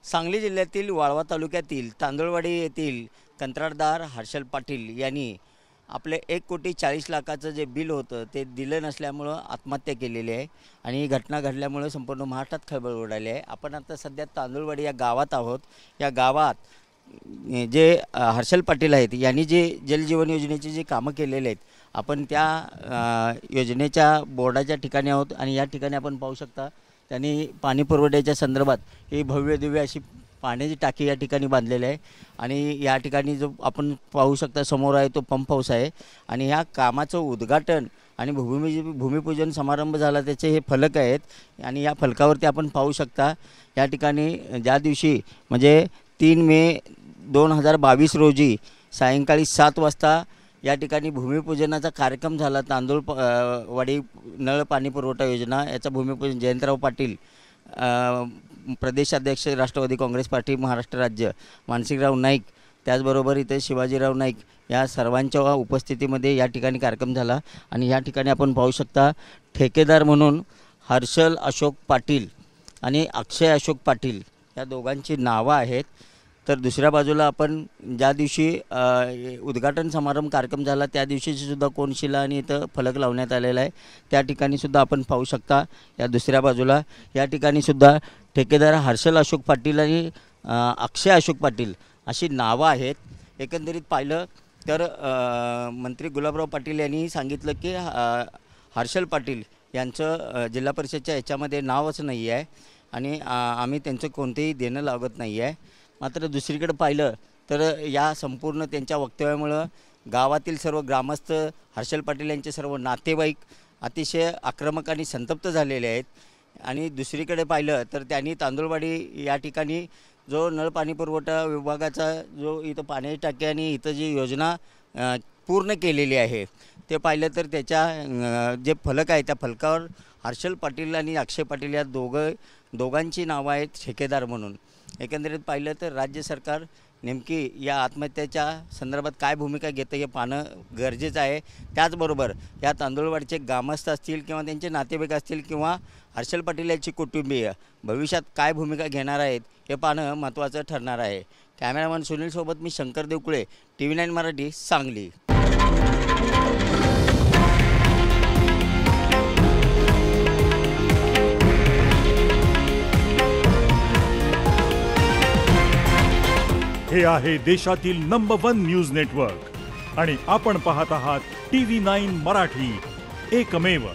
सांगली जिल्ह्यातील वाळवा तालुक्यातील तांदुळवाडी येथील कंत्राटदार हर्षल पाटील यांनी आपले 1,40,00,000चं जे बिल होतं ते दिलं नसल्यामुळं आत्महत्या केलेली आहे आणि ही घटना घडल्यामुळे संपूर्ण महाराष्ट्रात खळबळ उडाली आहे। आपण आता सध्या तांदुळवाडी या गावात आहोत। या गावात जे हर्षल पाटील आहेत यांनी जे जलजीवन योजनेची जी कामं केलेले आहेत, आपण त्या योजनेच्या बोर्डाच्या ठिकाणी आहोत आणि या ठिकाणी आपण पाहू शकता त्यांनी पाणी पुरवठ्याच्या संदर्भात ही भव्य दिव्य अशी पाण्याची टाकी या ठिकाणी बांधलेली आहे आणि या ठिकाणी जो आपण पाहू शकता समोर आहे तो पंप हाऊस आहे आणि ह्या कामाचं उद्घाटन आणि भूमिपूजन समारंभ झाला त्याचे हे फलक आहेत आणि या फलकावरती आपण पाहू शकता या ठिकाणी ज्या दिवशी म्हणजे 3 मे 2022 रोजी सायंकाळी 7 वाजता या ठिकाणी भूमिपूजनाचा कार्यक्रम झाला। तांदूळवाडी नळ पाणी पुरवठा योजना याचा भूमिपूजन जयंतराव पाटील प्रदेशाध्यक्ष राष्ट्रवादी काँग्रेस पार्टी महाराष्ट्र राज्य, मानसिंगराव नाईक, त्याचबरोबर इथे शिवाजीराव नाईक या सर्वांच्या उपस्थितीमध्ये या ठिकाणी कार्यक्रम झाला आणि या ठिकाणी आपण पाहू शकता ठेकेदार म्हणून हर्षल अशोक पाटील आणि अक्षय अशोक पाटील या दोघांची नावं आहेत। तर दुसऱ्या बाजूला आपण ज्या दिवशी उद्घाटन समारंभ कार्यक्रम झाला त्या दिवशीची सुद्धा कोनशिला आणि इथं फलक लावण्यात आलेला आहे, त्या ठिकाणी सुद्धा आपण पाहू शकता। या दुसऱ्या बाजूला या ठिकाणी सुद्धा ठेकेदार हर्षल अशोक पाटील आणि अक्षय अशोक पाटील अशी नावं आहेत। एकंदरीत पाहिलं तर मंत्री गुलाबराव पाटील यांनी सांगितलं की हर्षल पाटील यांचं जिल्हा परिषदच्या याच्यामध्ये नावच नाही आहे आणि आम्ही त्यांचं कोणतेही देणं लागत नाही आहे। मात्र दुसरीकडे पाहिलं तर या संपूर्ण त्यांच्या वक्तव्यामुळं गावातील सर्व ग्रामस्थ, हर्षल पाटील यांचे सर्व नातेवाईक अतिशय आक्रमक आणि संतप्त झालेले आहेत आणि दुसरीकडे पाहिलं तर त्यांनी तांदुळवाडी या ठिकाणी जो नळ पाणी पुरवठा विभागाचा जो इथं पाण्याची टाकी आणि इथं जी योजना पूर्ण केलेली आहे ते पाहिलं तर त्याच्या जे फलक आहे त्या फलकावर हर्षल पाटील आणि अक्षय पाटील या दोघांची नावं आहेत ठेकेदार म्हणून। एकंदरीत पाहिलं तर राज्य सरकार नेमकी या आत्महत्येच्या संदर्भात काय भूमिका घेतं हे पाहणं गरजेचं आहे। त्याचबरोबर या तांदुळवाडीचे ग्रामस्थ असतील किंवा त्यांचे नातेवाईक असतील किंवा हर्षल पाटील यांची कुटुंबीय भविष्यात काय भूमिका घेणार आहेत हे पाहणं महत्त्वाचं ठरणार आहे। कॅमेरामन सुनीलसोबत मी शंकर देवकुळे, TV9 मराठी, सांगली। हे आहे देशातील नंबर 1 न्यूज नेटवर्क आणि आपण पाहत आहात TV9 मराठी, एकमेव।